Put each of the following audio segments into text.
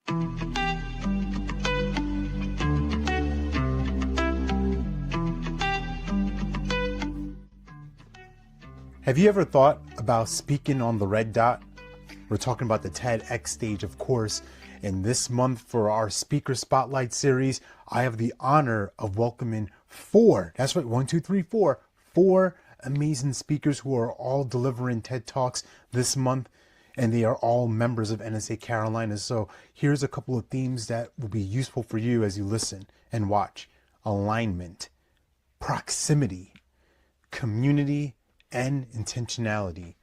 Have you ever thought about speaking on the red dot? We're talking about the TEDx stage, of course. And this month for our Speaker Spotlight series, I have the honor of welcoming four amazing speakers who are all delivering TED Talks this month. And they are all members of NSA Carolinas. So here's a couple of themes that will be useful for you as you listen and watch. Alignment, proximity, community, and intentionality.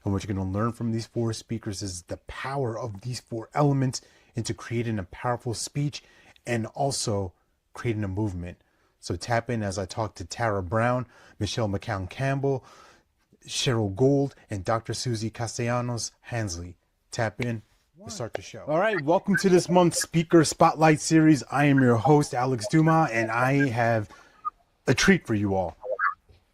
And what you're going to learn from these four speakers is the power of these four elements into creating a powerful speech and also creating a movement. So tap in as I talk to Tara Brown, Michelle McCown-Campbell, Cheryl Gould, and Dr. Susie Castellanos Hansley. Tap in. We'll start the show. All right, welcome to this month's Speaker Spotlight series. I am your host, Alex Dumas, and I have a treat for you all.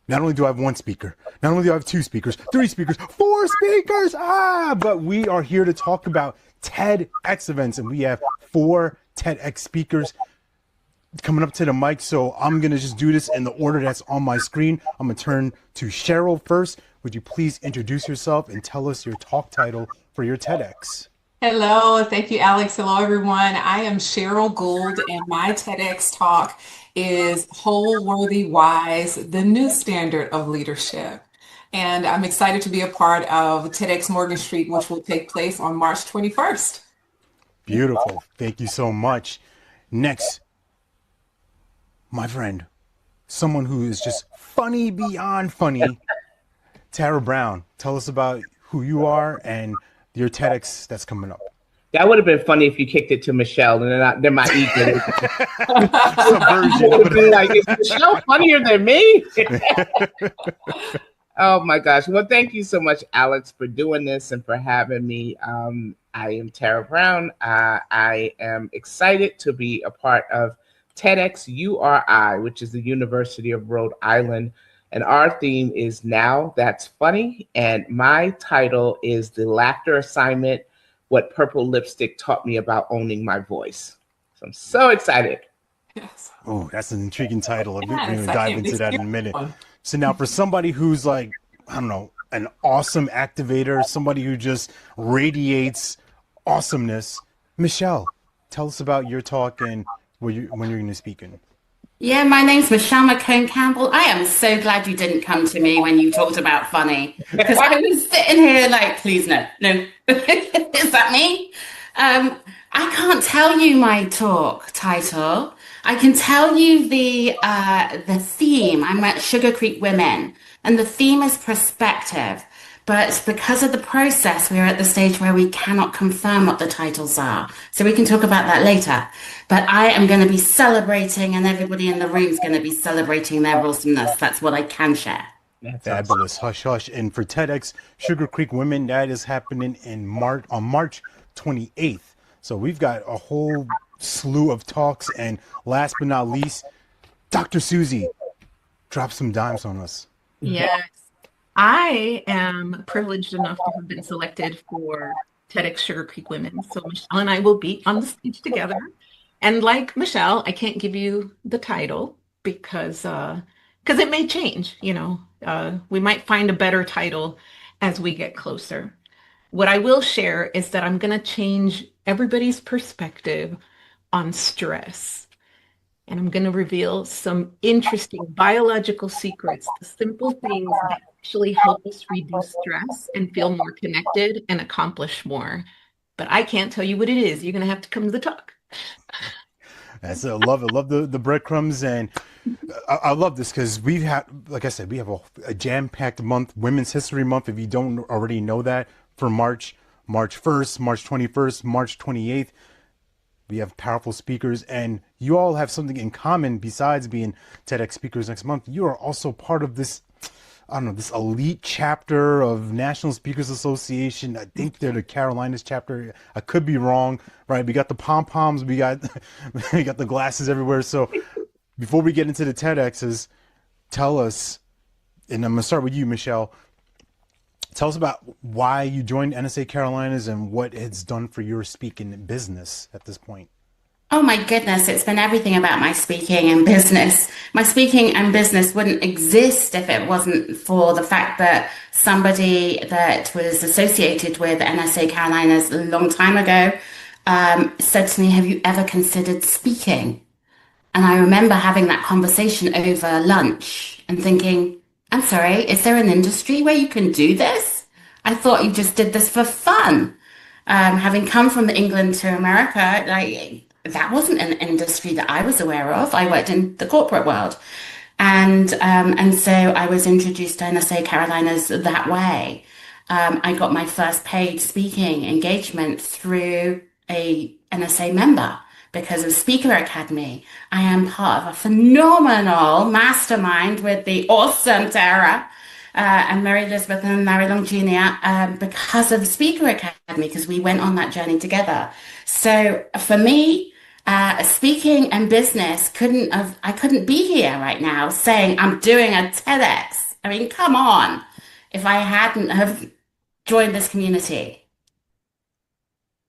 Not only do I have one speaker, not only do I have two speakers, three speakers, four speakers, but we are here to talk about TEDx events, and we have four TEDx speakers coming up to the mic. So I'm going to just do this in the order that's on my screen. I'm going to turn to Cheryl first. Would you please introduce yourself and tell us your talk title for your TEDx? Hello, thank you, Alex. Hello, everyone. I am Cheryl Gould, and my TEDx talk is Whole Worthy Wise, the new standard of leadership. And I'm excited to be a part of TEDxMorganStreet, which will take place on March 21st. Beautiful. Thank you so much. Next, my friend, someone who is just funny beyond funny, Tara Brown. Tell us about who you are and your TEDx that's coming up. That would have been funny if you kicked it to Michelle, and then my ego. Subversion. Be like, is Michelle funnier than me? Oh my gosh! Well, thank you so much, Alex, for doing this and for having me. I am Tara Brown. I am excited to be a part of TEDxURI, which is the University of Rhode Island. And our theme is Now That's Funny. And my title is The Laughter Assignment, What Purple Lipstick Taught Me About Owning My Voice. So I'm so excited. Yes. Oh, that's an intriguing title. We're Yes, going to dive into that in a minute. So now for somebody who's like, I don't know, an awesome activator, somebody who just radiates awesomeness, Michelle, tell us about your talk and when you're going to speak in. Yeah, my name's Michelle McCown-Campbell. I am so glad you didn't come to me when you talked about funny, because I was sitting here like, please no. Is that me? I can't tell you my talk title. I can tell you the theme. I'm at Sugar Creek Women, and the theme is perspective. But because of the process, we're at the stage where we cannot confirm what the titles are. So we can talk about that later. But I am going to be celebrating, and everybody in the room is going to be celebrating their awesomeness. That's what I can share. Fabulous. Hush, hush. And for TEDx Sugar Creek Women, that is happening on March 28th. So we've got a whole slew of talks. And last but not least, Dr. Susie, drop some dimes on us. Yes. I am privileged enough to have been selected for TEDx Sugar Creek Women. So Michelle and I will be on the stage together. And like Michelle, I can't give you the title because it may change, we might find a better title as we get closer. What I will share is that I'm going to change everybody's perspective on stress. And I'm going to reveal some interesting biological secrets, the simple things that actually help us reduce stress and feel more connected and accomplish more. But I can't tell you what it is. You're going to have to come to the talk. That's it. I love it. Love the breadcrumbs. And I love this because we've had, like I said, we have a jam-packed month, Women's History Month. If you don't already know that, for March 1st, March 21st, March 28th. We have powerful speakers, and you all have something in common besides being TEDx speakers next month. You are also part of this, this elite chapter of National Speakers Association. I think they're the Carolinas chapter. I could be wrong, right? We got the pom-poms, we got the glasses everywhere. So before we get into the TEDx's, tell us, and I'm going to start with you, Michelle, Tell us about why you joined NSA Carolinas and what it's done for your speaking business at this point. Oh my goodness, it's been everything about my speaking and business. My speaking and business wouldn't exist if it wasn't for the fact that somebody that was associated with NSA Carolinas a long time ago said to me, "Have you ever considered speaking?" And I remember having that conversation over lunch and thinking, "I'm sorry, is there an industry where you can do this? I thought you just did this for fun." Having come from England to America, like that wasn't an industry that I was aware of. I worked in the corporate world, and so I was introduced to NSA Carolinas that way. I got my first paid speaking engagement through a NSA member because of Speaker Academy. I am part of a phenomenal mastermind with the awesome Tara and Mary Elizabeth and Larry Long Jr. Because of Speaker Academy, because we went on that journey together. So for me, speaking and business I couldn't be here right now saying I'm doing a TEDx. I mean, come on. If I hadn't have joined this community,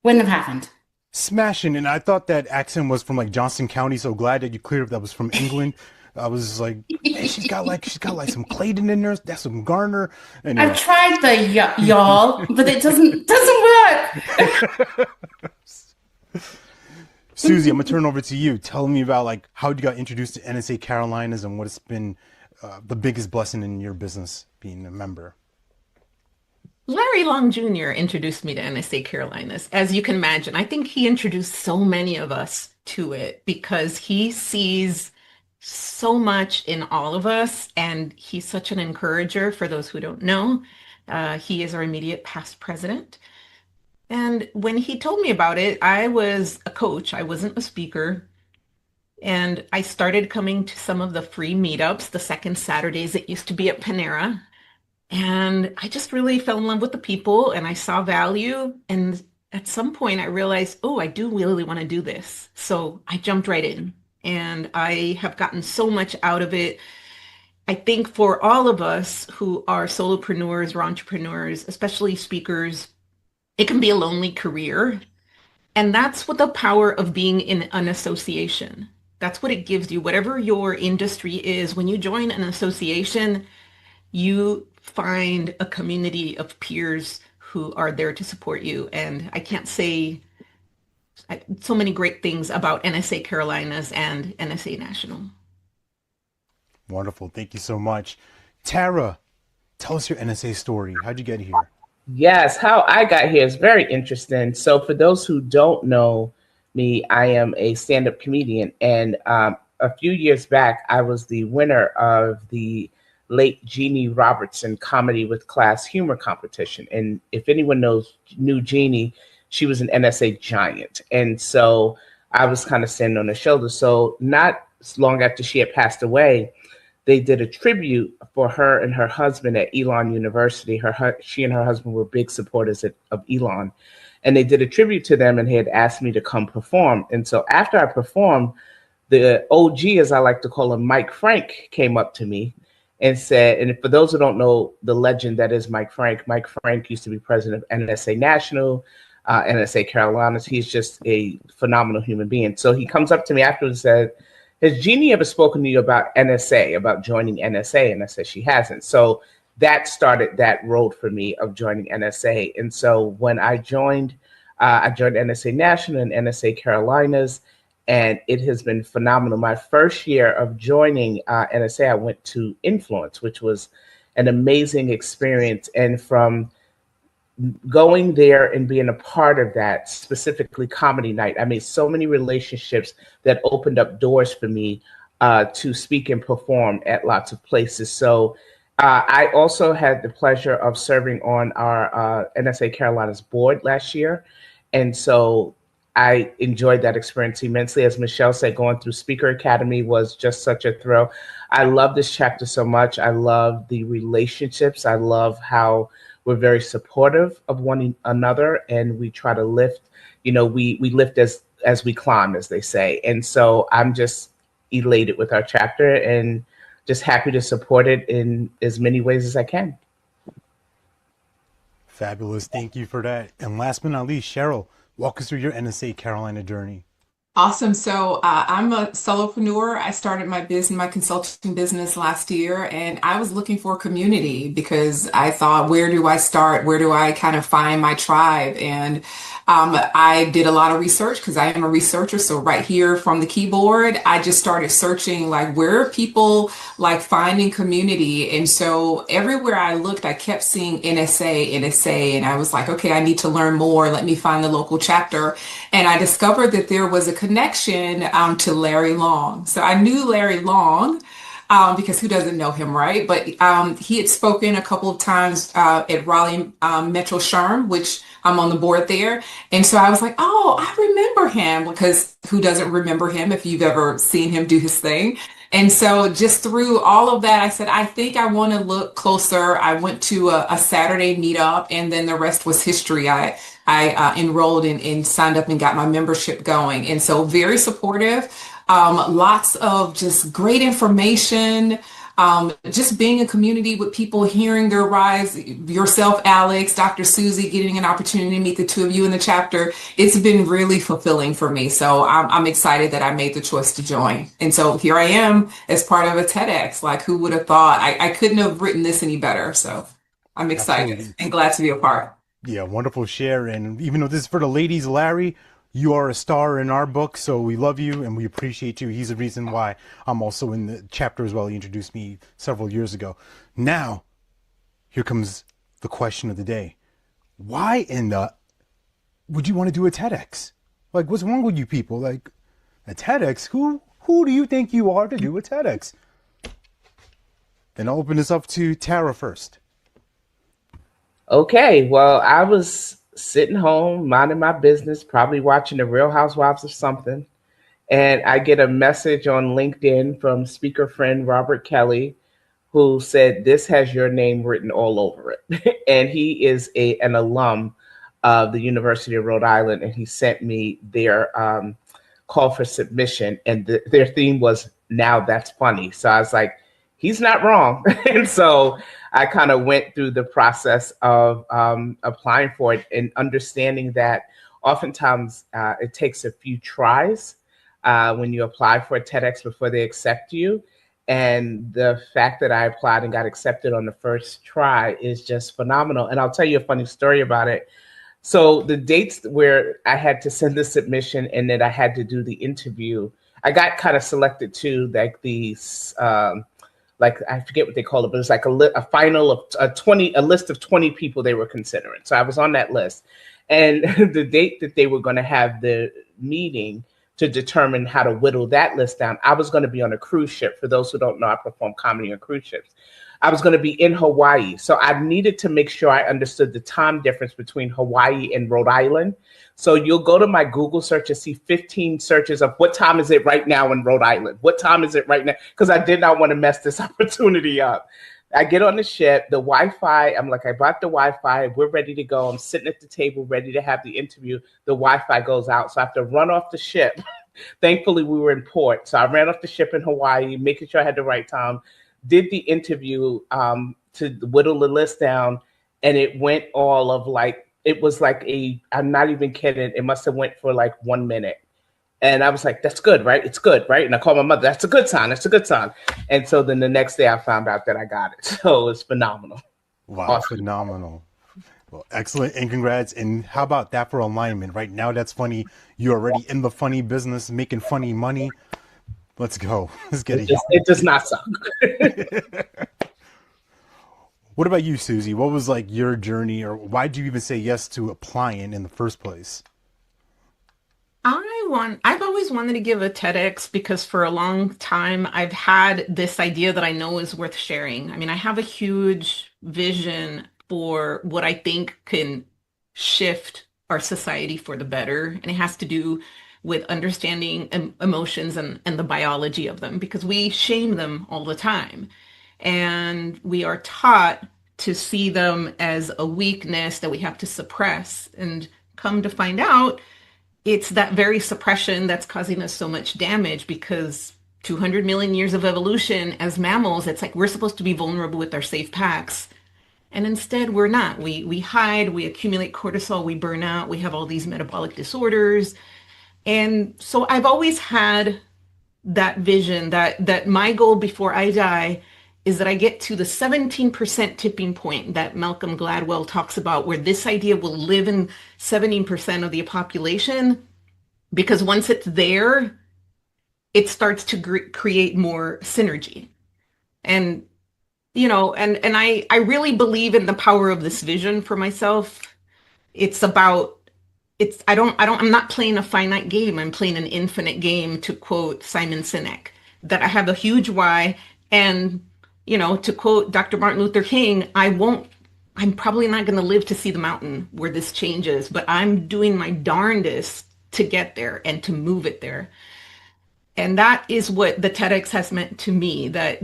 wouldn't have happened. Smashing. And I thought that accent was from like Johnson County, so glad that you cleared up that was from England. I was like, hey, she's got like some Clayton in there. That's some Garner. Anyway. I've tried the y'all, but it doesn't work. Susie, I'm gonna turn over to you. Tell me about like how you got introduced to NSA Carolinas and what has been the biggest blessing in your business being a member. Larry Long Jr. introduced me to NSA Carolinas. As you can imagine, I think he introduced so many of us to it because he sees so much in all of us, and he's such an encourager. For those who don't know, he is our immediate past president. And when he told me about it, I was a coach. I wasn't a speaker. And I started coming to some of the free meetups, the second Saturdays that used to be at Panera. And I just really fell in love with the people and I saw value. And at some point I realized, oh, I do really want to do this. So I jumped right in and I have gotten so much out of it. I think for all of us who are solopreneurs or entrepreneurs, especially speakers, it can be a lonely career. And that's what the power of being in an association. That's what it gives you. Whatever your industry is, when you join an association, you find a community of peers who are there to support you. And I can't say so many great things about NSA Carolinas and NSA National. Wonderful. Thank you so much. Tara, tell us your NSA story. How'd you get here? Yes, how I got here is very interesting. So for those who don't know me, I am a stand-up comedian. And a few years back, I was the winner of the late Jeannie Robertson Comedy with Class humor competition. And if anyone knew Jeannie, she was an NSA giant. And so I was kind of standing on her shoulders. So not long after she had passed away, they did a tribute for her and her husband at Elon University. She and her husband were big supporters of Elon. And they did a tribute to them and had asked me to come perform. And so after I performed, the OG, as I like to call him, Mike Frank, came up to me and said, and for those who don't know the legend that is Mike Frank used to be president of NSA National, NSA Carolinas. He's just a phenomenal human being. So he comes up to me afterwards and said, has Jeannie ever spoken to you about NSA, about joining NSA? And I said, she hasn't. So that started that road for me of joining NSA. And so when I joined NSA National and NSA Carolinas, and it has been phenomenal. My first year of joining NSA, I went to Influence, which was an amazing experience. And from going there and being a part of that, specifically comedy night, I made so many relationships that opened up doors for me to speak and perform at lots of places. So I also had the pleasure of serving on our NSA Carolinas board last year. And so I enjoyed that experience immensely. As Michelle said, going through Speaker Academy was just such a thrill. I love this chapter so much. I love the relationships. I love how we're very supportive of one another, and we try to lift, we lift as we climb, as they say. And so I'm just elated with our chapter and just happy to support it in as many ways as I can. Fabulous. Thank you for that. And last but not least, Cheryl, walk us through your NSA Carolina journey. Awesome. So I'm a solopreneur. I started my consulting business last year, and I was looking for a community because I thought, where do I start? Where do I kind of find my tribe? And I did a lot of research because I am a researcher. So right here from the keyboard, I just started searching like where are people like finding community. And so everywhere I looked, I kept seeing NSA, and I was like, okay, I need to learn more. Let me find the local chapter. And I discovered that there was a connection to Larry Long. So I knew Larry Long because who doesn't know him, right? But he had spoken a couple of times at Raleigh Metro Sherm, which I'm on the board there. And so I was like, oh, I remember him because who doesn't remember him if you've ever seen him do his thing? And so just through all of that, I said, I think I want to look closer. I went to a Saturday meetup, and then the rest was history. I enrolled and signed up and got my membership going. And so very supportive, lots of just great information, just being a community with people, hearing their rise, yourself, Alex, Dr. Susie, getting an opportunity to meet the two of you in the chapter. It's been really fulfilling for me. So I'm excited that I made the choice to join. And so here I am as part of a TEDx. Like, who would have thought? I couldn't have written this any better. So I'm excited Absolutely. and glad to be a part. Yeah, wonderful share. And even though this is for the ladies, Larry, you are a star in our book, so we love you and we appreciate you. He's the reason why I'm also in the chapter as well. He introduced me several years ago. Now, here comes the question of the day. Why in the would you want to do a TEDx? Like, what's wrong with you people? Like, a TEDx? Who do you think you are to do a TEDx? Then I'll open this up to Tara first. Okay, well, I was sitting home, minding my business, probably watching The Real Housewives of something, and I get a message on LinkedIn from speaker friend Robert Kelly, who said, "This has your name written all over it." And he is an alum of the University of Rhode Island, and he sent me their call for submission, and their theme was, "Now That's Funny." So I was like, he's not wrong. And so I kind of went through the process of applying for it and understanding that oftentimes it takes a few tries when you apply for a TEDx before they accept you. And the fact that I applied and got accepted on the first try is just phenomenal. And I'll tell you a funny story about it. So the dates where I had to send the submission and then I had to do the interview, I got kind of selected to like these like I forget what they call it, but it's like a final of a list of 20 people they were considering. So I was on that list, and the date that they were going to have the meeting to determine how to whittle that list down, I was going to be on a cruise ship. For those who don't know, I perform comedy on cruise ships. I was going to be in Hawaii, so I needed to make sure I understood the time difference between Hawaii and Rhode Island. So you'll go to my Google search and see 15 searches of what time is it right now in Rhode Island? What time is it right now? Because I did not want to mess this opportunity up. I get on the ship, the Wi-Fi, I'm like, I bought the Wi-Fi, we're ready to go. I'm sitting at the table, ready to have the interview. The Wi-Fi goes out, so I have to run off the ship. Thankfully, we were in port. So I ran off the ship in Hawaii, making sure I had the right time, did the interview to whittle the list down, and it went all of like, it was like I'm not even kidding, it must have went for like 1 minute. And I was like, that's good, right? It's good, right? And I called my mother, that's a good sign, that's a good sign. And so then the next day I found out that I got it. So it's phenomenal. Wow, Awesome. phenomenal. Well, excellent, and congrats. And how about that for alignment? Right now, that's funny. You're already in the funny business, making funny money. Let's go. Let's get it. It does not suck. What about you, Susie? What was like your journey, or why did you even say yes to applying in the first place? I've always wanted to give a TEDx because for a long time I've had this idea that I know is worth sharing. I mean, I have a huge vision for what I think can shift our society for the better, and it has to do with understanding emotions and the biology of them, because we shame them all the time. And we are taught to see them as a weakness that we have to suppress. And come to find out, it's that very suppression that's causing us so much damage, because 200 million years of evolution as mammals, it's like we're supposed to be vulnerable with our safe packs. And instead, we're not. We hide, we accumulate cortisol, we burn out, we have all these metabolic disorders. And so I've always had that vision that my goal before I die is that I get to the 17% tipping point that Malcolm Gladwell talks about, where this idea will live in 17% of the population, because once it's there, it starts to create more synergy. And I really believe in the power of this vision for myself. I'm not playing a finite game. I'm playing an infinite game, to quote Simon Sinek, that I have a huge why. And, to quote Dr. Martin Luther King, I'm probably not going to live to see the mountain where this changes, but I'm doing my darndest to get there and to move it there. And that is what the TEDx has meant to me, that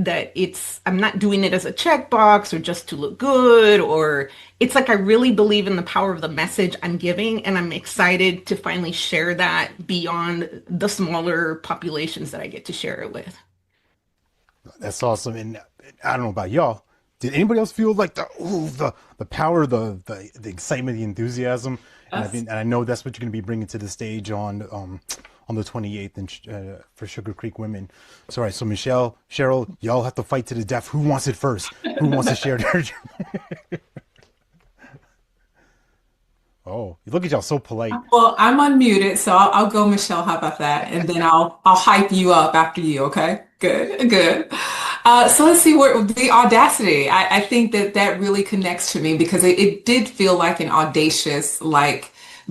I'm not doing it as a checkbox or just to look good, or it's like I really believe in the power of the message I'm giving, and I'm excited to finally share that beyond the smaller populations that I get to share it with. That's awesome. And I don't know about y'all. Did anybody else feel like the power, the excitement, the enthusiasm? Yes. And I know that's what you're going to be bringing to the stage on the 28th for Sugar Creek Women. So, all right, so Michelle, Cheryl, y'all have to fight to the death. Who wants it first? Who wants to share their Oh, look at y'all, so polite. Well, I'm unmuted, so I'll go, Michelle. How about that? And then I'll hype you up after you. Okay, good. So let's see where the audacity. I think that really connects to me because it did feel like an audacious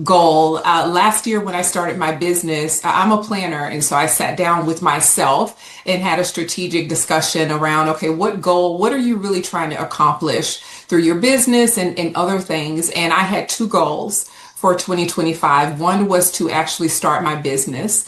goal. Last year when I started my business, I'm a planner, and so I sat down with myself and had a strategic discussion around, okay, what are you really trying to accomplish through your business and other things? And I had two goals for 2025. One was to actually start my business.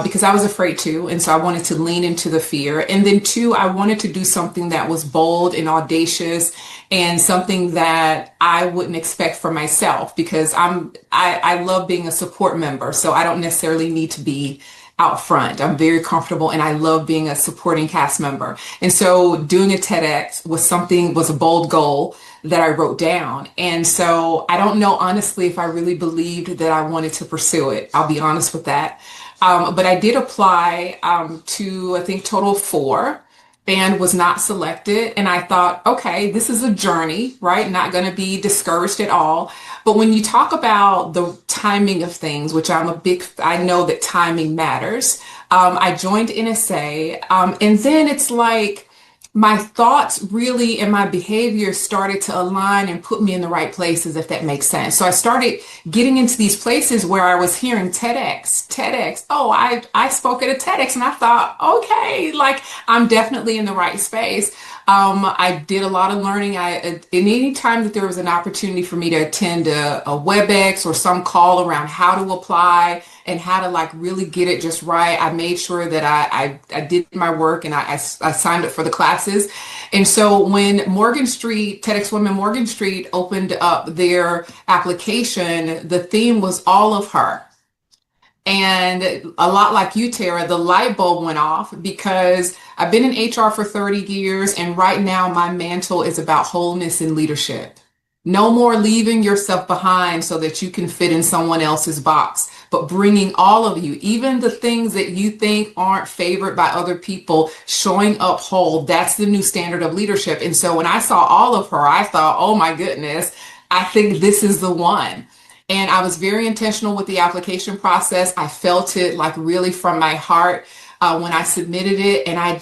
Because I was afraid to, and so I wanted to lean into the fear. And then two, I wanted to do something that was bold and audacious and something that I wouldn't expect for myself, because I love being a support member. So I don't necessarily need to be out front. I'm very comfortable and I love being a supporting cast member. And so doing a TEDx was a bold goal that I wrote down. And so I don't know, honestly, if I really believed that I wanted to pursue it. I'll be honest with that. But I did apply to, I think, total of 4 and was not selected. And I thought, okay, this is a journey, right? Not going to be discouraged at all. But when you talk about the timing of things, which I know that timing matters. I joined NSA, and then it's like, my thoughts really and my behavior started to align and put me in the right places, if that makes sense. So I started getting into these places where I was hearing TEDx. Oh, I spoke at a TEDx, and I thought, okay, I'm definitely in the right space. I did a lot of learning. Any time that there was an opportunity for me to attend a WebEx or some call around how to apply and how to really get it just right, I made sure that I did my work and I signed up for the classes. And so when TEDx Women Morgan Street opened up their application, the theme was all of her. And a lot like you, Tara, the light bulb went off because I've been in HR for 30 years. And right now my mantle is about wholeness and leadership. No more leaving yourself behind so that you can fit in someone else's box, but bringing all of you, even the things that you think aren't favored by other people, showing up whole. That's the new standard of leadership. And so when I saw all of her, I thought, oh my goodness, I think this is the one. And I was very intentional with the application process. I felt it really from my heart when I submitted it. And I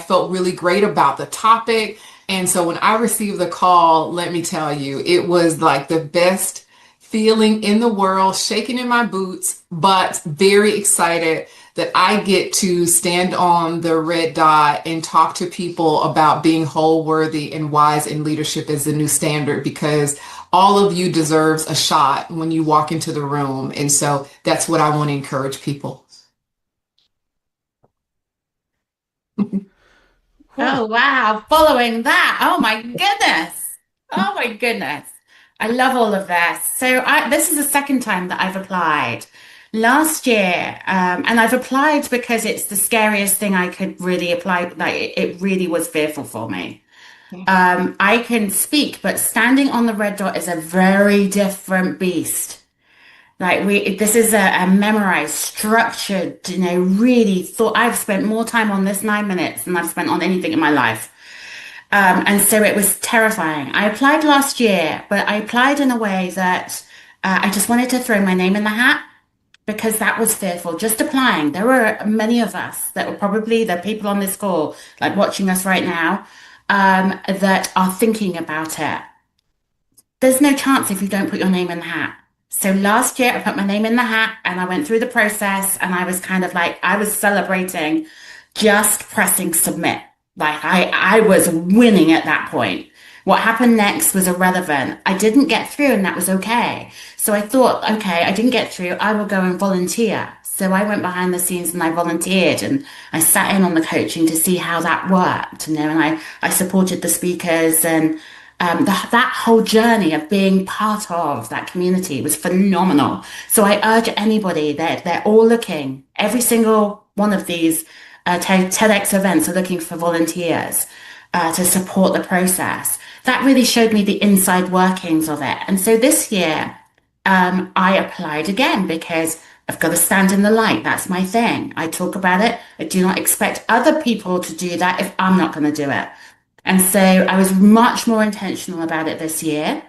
felt really great about the topic. And so when I received the call, let me tell you, it was the best feeling in the world, shaking in my boots, but very excited that I get to stand on the red dot and talk to people about being whole, worthy, and wise in leadership as the new standard, because all of you deserves a shot when you walk into the room. And so that's what I want to encourage people. Oh, wow. Following that. Oh, my goodness. Oh, my goodness. I love all of this. So this is the second time that I've applied. Last year, and I've applied because it's the scariest thing I could really apply. It really was fearful for me. I can speak, but standing on the red dot is a very different beast. Like this is a memorized, structured, really thought. I've spent more time on this 9 minutes than I've spent on anything in my life. And so it was terrifying. I applied last year, but I applied in a way that I just wanted to throw my name in the hat because that was fearful. Just applying. There were many of us that were probably the people on this call, like watching us right now, that are thinking about it. There's no chance if you don't put your name in the hat. So last year I put my name in the hat and I went through the process and I was kind of like, I was celebrating just pressing submit. Like I was winning at that point. What happened next was irrelevant. I didn't get through and that was okay. So I thought, okay, I didn't get through. I will go and volunteer. So I went behind the scenes and I volunteered and I sat in on the coaching to see how that worked, and I supported the speakers and that whole journey of being part of that community was phenomenal. So I urge anybody that they're all looking, every single one of these TEDx events are looking for volunteers to support the process. That really showed me the inside workings of it. And so this year, I applied again because I've got to stand in the light. That's my thing. I talk about it. I do not expect other people to do that if I'm not going to do it. And so I was much more intentional about it this year.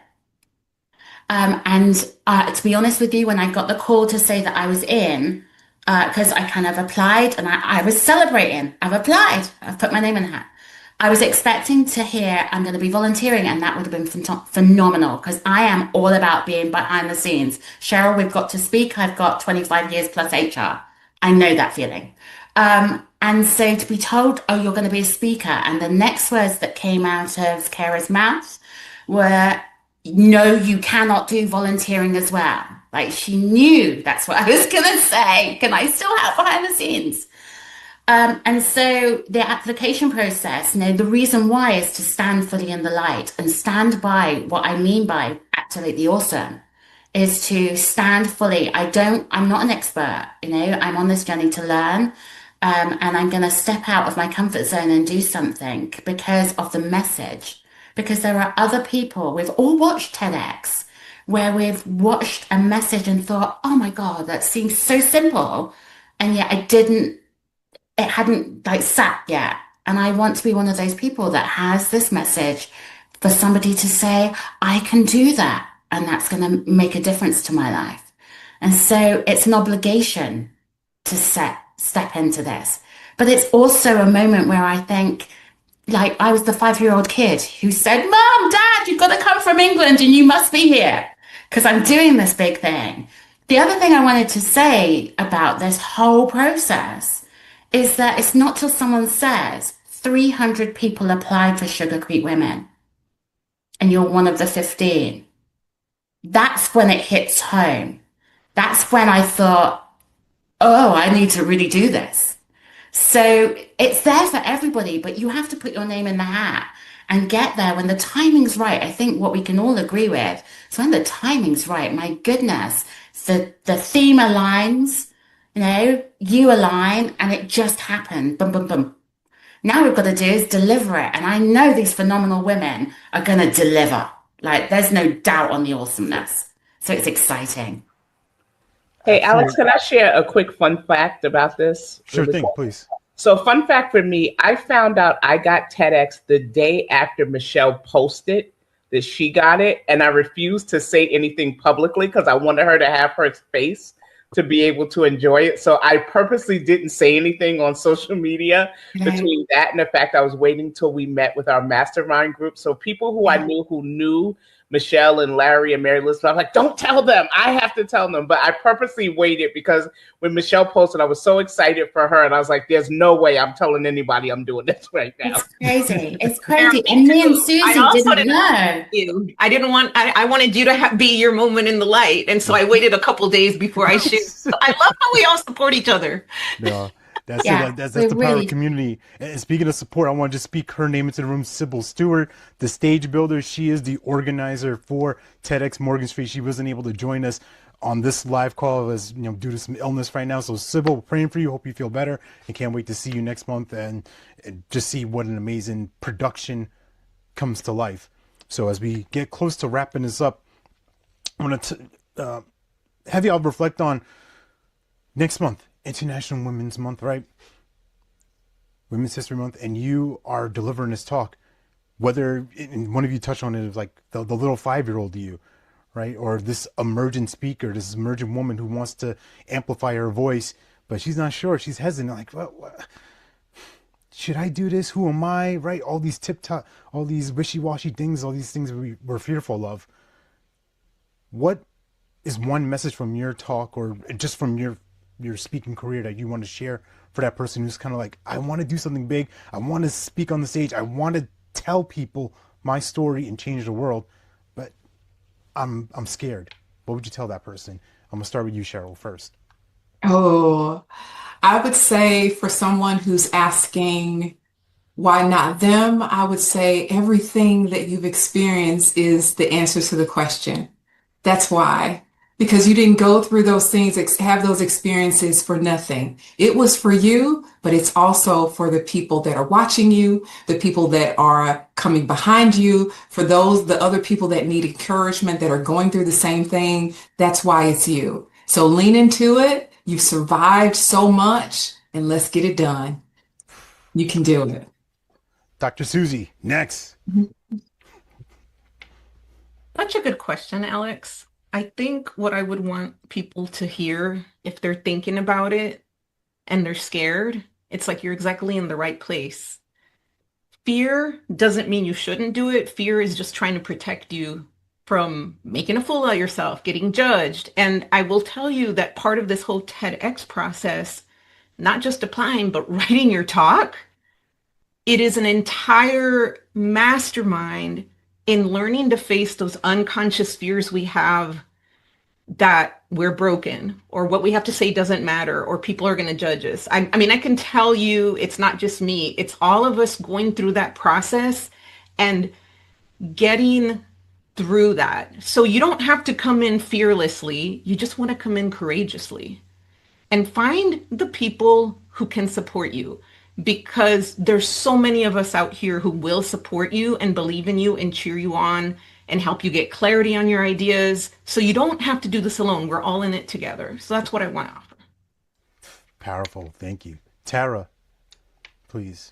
And to be honest with you, when I got the call to say that I was in, because I kind of applied and I was celebrating. I've applied. I've put my name in the hat. I was expecting to hear I'm going to be volunteering, and that would have been phenomenal because I am all about being behind the scenes. Cheryl, we've got to speak. I've got 25 years plus HR. I know that feeling. And so to be told, oh, you're going to be a speaker, and the next words that came out of Kara's mouth were, no, you cannot do volunteering as well. Like she knew that's what I was going to say. Can I still help behind the scenes? And so the application process, the reason why is to stand fully in the light and stand by what I mean by activate the awesome is to stand fully. I'm not an expert, I'm on this journey to learn. And I'm going to step out of my comfort zone and do something because of the message, because there are other people. We've all watched TEDx where we've watched a message and thought, oh my God, that seems so simple. And yet it hadn't sat yet. And I want to be one of those people that has this message for somebody to say, I can do that. And that's going to make a difference to my life. And so it's an obligation to step into this. But it's also a moment where I think, I was the 5-year-old kid who said, Mom, Dad, you've got to come from England and you must be here because I'm doing this big thing. The other thing I wanted to say about this whole process is that it's not till someone says 300 people applied for Sugar Creek Women and you're one of the 15. That's when it hits home. That's when I thought, oh, I need to really do this. So it's there for everybody, but you have to put your name in the hat and get there when the timing's right. I think what we can all agree with is when the timing's right, my goodness, the theme aligns, you align, and it just happened. Boom, boom, boom. Now we've got to do is deliver it. And I know these phenomenal women are going to deliver. There's no doubt on the awesomeness. So it's exciting. Hey, Alex, can I share a quick fun fact about this? Sure thing, please. So fun fact for me, I found out I got TEDx the day after Michelle posted that she got it. And I refused to say anything publicly because I wanted her to have her space to be able to enjoy it. So I purposely didn't say anything on social media between that and the fact I was waiting till we met with our mastermind group. So people who I knew who knew Michelle and Larry and Mary Elizabeth, I'm like, don't tell them. I have to tell them. But I purposely waited because when Michelle posted, I was so excited for her. And I was like, there's no way I'm telling anybody I'm doing this right now. It's crazy. It's crazy. And me and Susie didn't know. I wanted you to be your moment in the light. And so I waited a couple days before I shoot. I love how we all support each other. No. That's the power of community. And speaking of support, I want to just speak her name into the room, Sybil Stewart, the stage builder. She is the organizer for TEDxMorganStreet. She wasn't able to join us on this live call as due to some illness right now. So Sybil, we're praying for you. Hope you feel better and can't wait to see you next month and just see what an amazing production comes to life. So as we get close to wrapping this up, I'm going to have y'all reflect on next month, International Women's Month, right? Women's History Month, and you are delivering this talk. Whether, and one of you touched on it, is like the little 5-year-old you, right? Or this emergent speaker, this emergent woman who wants to amplify her voice, but she's not sure. She's hesitant, like, what? Should I do this? Who am I? Right? All these all these wishy-washy things, all these things we're fearful of. What is one message from your talk, or just from your speaking career, that you want to share for that person who's kind of like, I want to do something big. I want to speak on the stage. I want to tell people my story and change the world, but I'm scared. What would you tell that person? I'm gonna start with you, Cheryl, first. Oh, I would say for someone who's asking why not them, I would say everything that you've experienced is the answer to the question. That's why. Because you didn't go through those things, have those experiences for nothing. It was for you, but it's also for the people that are watching you, the people that are coming behind you, for the other people that need encouragement, that are going through the same thing. That's why it's you. So lean into it. You've survived so much, and let's get it done. You can do it. Dr. Susie, next. Such a good question, Alex. I think what I would want people to hear, if they're thinking about it and they're scared, it's like you're exactly in the right place. Fear doesn't mean you shouldn't do it. Fear is just trying to protect you from making a fool of yourself, getting judged. And I will tell you that part of this whole TEDx process, not just applying, but writing your talk, it is an entire mastermind in learning to face those unconscious fears we have, that we're broken, or what we have to say doesn't matter, or people are going to judge us. I mean, I can tell you it's not just me. It's all of us going through that process and getting through that. So you don't have to come in fearlessly. You just want to come in courageously and find the people who can support you, because there's so many of us out here who will support you and believe in you and cheer you on and help you get clarity on your ideas. So you don't have to do this alone. We're all in it together. So that's what I want to offer. Powerful. Thank you. Tara, please.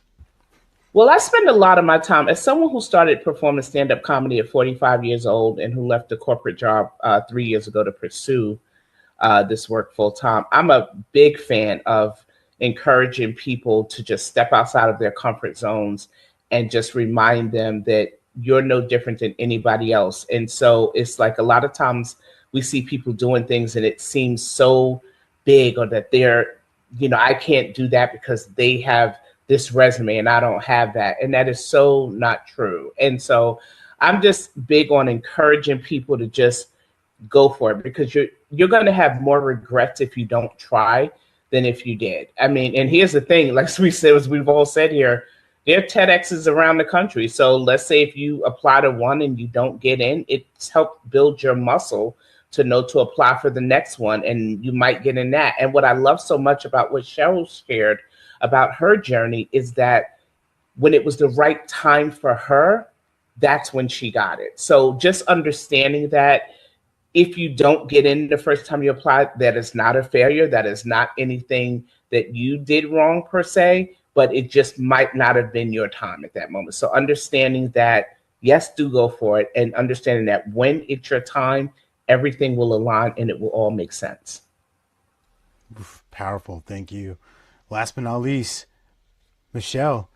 Well, I spend a lot of my time as someone who started performing stand-up comedy at 45 years old and who left a corporate job 3 years ago to pursue this work full time. I'm a big fan of encouraging people to just step outside of their comfort zones and just remind them that you're no different than anybody else. And so it's like a lot of times we see people doing things and it seems so big, or that they're, I can't do that because they have this resume and I don't have that. And that is so not true. And so I'm just big on encouraging people to just go for it, because you're going to have more regrets if you don't try than if you did. I mean, and here's the thing, like we said, as we've all said here, there are TEDx's around the country. So let's say if you apply to one and you don't get in, it's helped build your muscle to know to apply for the next one, and you might get in that. And what I love so much about what Cheryl shared about her journey is that when it was the right time for her, that's when she got it. So just understanding that if you don't get in the first time you apply, that is not a failure. That is not anything that you did wrong per se, but it just might not have been your time at that moment. So understanding that, yes, do go for it, and understanding that when it's your time, everything will align and it will all make sense. Powerful. Thank you. Last but not least, Michelle,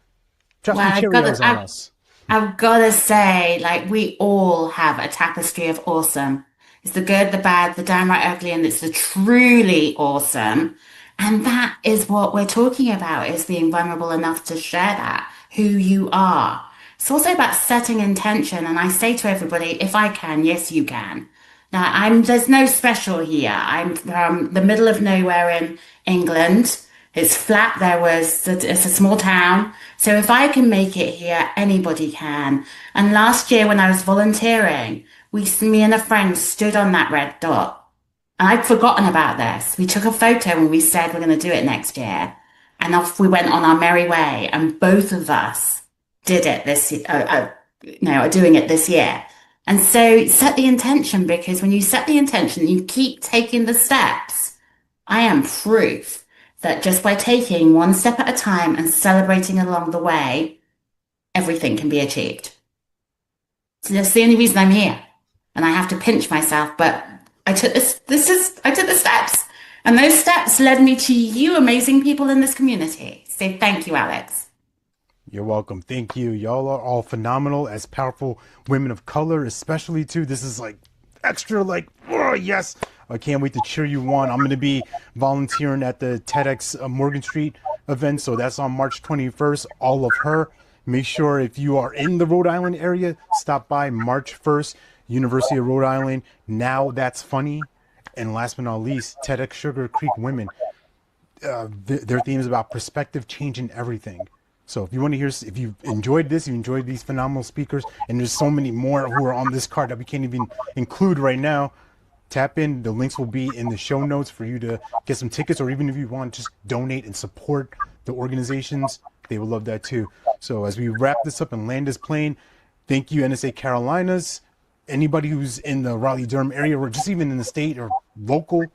drop Well, some Cheerios on us. I've got to say, like, we all have a tapestry of awesome. It's the good, the bad, the downright ugly, and it's the truly awesome. And that is what we're talking about, is being vulnerable enough to share that, who you are. It's also about setting intention. And I say to everybody, if I can, yes, you can. Now, there's no special here. I'm from the middle of nowhere in England. It's flat. It's a small town. So if I can make it here, anybody can. And last year when I was volunteering, me and a friend stood on that red dot. And I'd forgotten about this. We took a photo and we said we're going to do it next year. And off we went on our merry way. And both of us did it are doing it this year. And so set the intention, because when you set the intention, you keep taking the steps. I am proof that just by taking one step at a time and celebrating along the way, everything can be achieved. So that's the only reason I'm here. And I have to pinch myself, but I took the steps. And those steps led me to you amazing people in this community. So thank you, Alex. You're welcome. Thank you. Y'all are all phenomenal as powerful women of color, especially too. This is like extra, like, oh, yes. I can't wait to cheer you on. I'm going to be volunteering at the TEDxMorganStreet event. So that's on March 21st. All of her. Make sure if you are in the Rhode Island area, stop by March 1st, University of Rhode Island. Now That's Funny. And last but not least, TEDx Sugar Creek Women. Their theme is about perspective changing everything. So if you want to hear, if you enjoyed this, you enjoyed these phenomenal speakers, and there's so many more who are on this card that we can't even include right now, tap in. The links will be in the show notes for you to get some tickets, or even if you want, just donate and support the organizations. They will love that too. So as we wrap this up and land this plane, thank you, NSA Carolinas. Anybody who's in the Raleigh-Durham area, or just even in the state or local,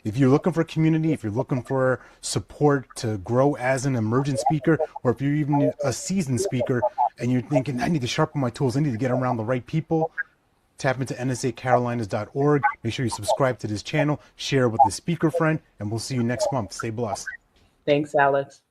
if you're looking for community, if you're looking for support to grow as an emergent speaker, or if you're even a seasoned speaker and you're thinking, I need to sharpen my tools, I need to get around the right people, tap into nsacarolinas.org. Make sure you subscribe to this channel, share with a speaker friend, and we'll see you next month. Stay blessed. Thanks, Alex.